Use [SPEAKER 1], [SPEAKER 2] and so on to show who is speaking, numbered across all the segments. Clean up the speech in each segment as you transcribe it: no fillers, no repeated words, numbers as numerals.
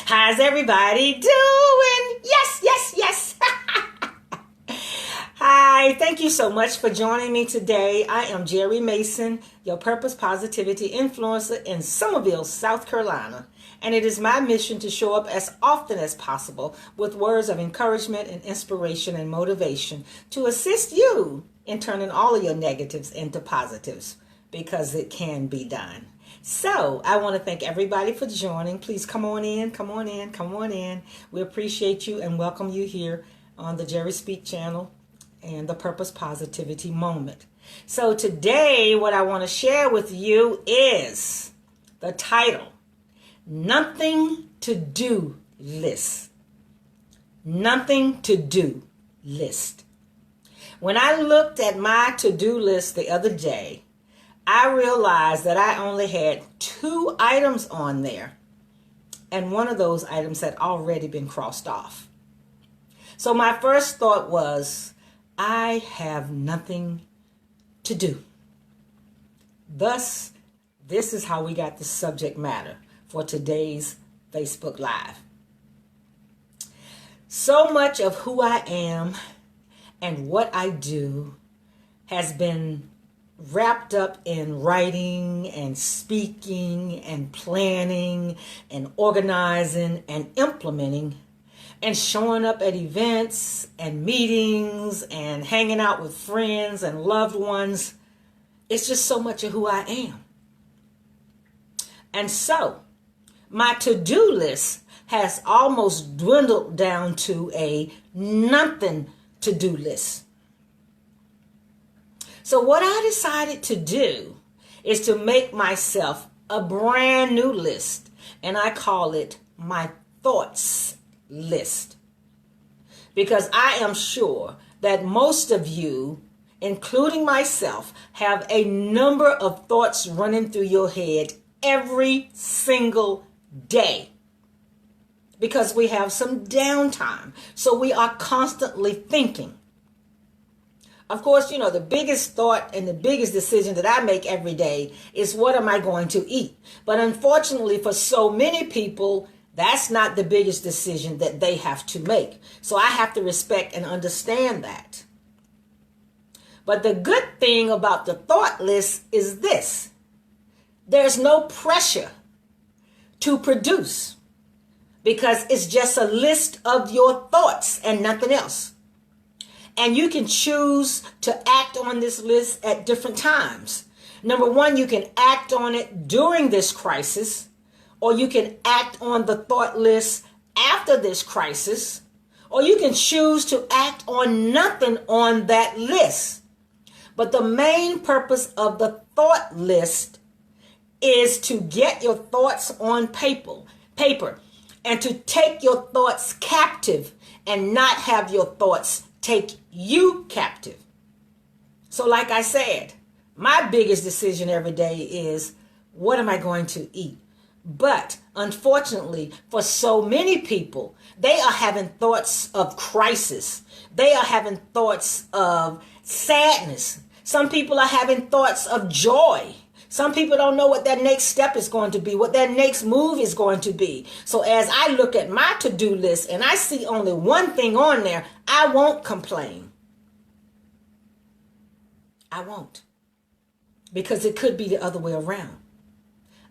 [SPEAKER 1] How's everybody doing? Yes, yes, yes. Hi, thank you so much for joining me today. I am Jerry Mason, your Purpose Positivity influencer in Summerville, South Carolina. And it is my mission to show up as often as possible with words of encouragement and inspiration and motivation to assist you in turning all of your negatives into positives, because it can be done. So I want to thank everybody for joining. Please come on in, come on in, come on in. We appreciate you and welcome you here on the Jerry Speak channel and the Purpose Positivity Moment. So today what I want to share with you is the title, Nothing to Do List. Nothing to Do List. When I looked at my to-do list the other day, I realized that I only had 2 items on there, and one of those items had already been crossed off. So my first thought was, I have nothing to do. Thus, this is how we got the subject matter for today's Facebook Live. So much of who I am and what I do has been wrapped up in writing and speaking and planning and organizing and implementing and showing up at events and meetings and hanging out with friends and loved ones. It's just so much of who I am. And so my to-do list has almost dwindled down to a nothing to-do list. So what I decided to do is to make myself a brand new list, and I call it my thoughts list. Because I am sure that most of you, including myself, have a number of thoughts running through your head every single day. Because we have some downtime, so we are constantly thinking. Of course, you know, the biggest thought and the biggest decision that I make every day is what am I going to eat? But unfortunately, for so many people, that's not the biggest decision that they have to make. So I have to respect and understand that. But the good thing about the thought list is this. There's no pressure to produce because it's just a list of your thoughts and nothing else. And you can choose to act on this list at different times. Number one, you can act on it during this crisis, or you can act on the thought list after this crisis, or you can choose to act on nothing on that list. But the main purpose of the thought list is to get your thoughts on paper, and to take your thoughts captive and not have your thoughts take you captive. So like I said, my biggest decision every day is what am I going to eat? But unfortunately, for so many people, they are having thoughts of crisis. They are having thoughts of sadness. Some people are having thoughts of joy. Some people don't know what their next step is going to be, what their next move is going to be. So as I look at my to-do list and I see only one thing on there, I won't complain. I won't. Because it could be the other way around.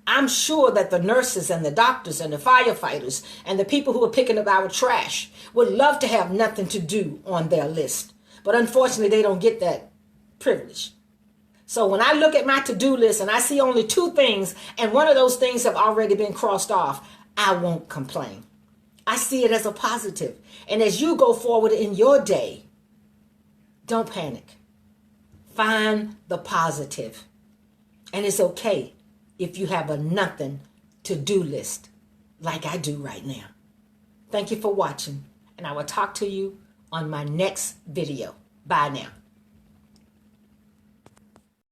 [SPEAKER 1] I'm sure that the nurses and the doctors and the firefighters and the people who are picking up our trash would love to have nothing to do on their list. But unfortunately, they don't get that privilege. So when I look at my to-do list and I see only 2 things and one of those things have already been crossed off, I won't complain. I see it as a positive. And as you go forward in your day, don't panic. Find the positive. And it's okay if you have a nothing to-do list like I do right now. Thank you for watching, and I will talk to you on my next video. Bye now.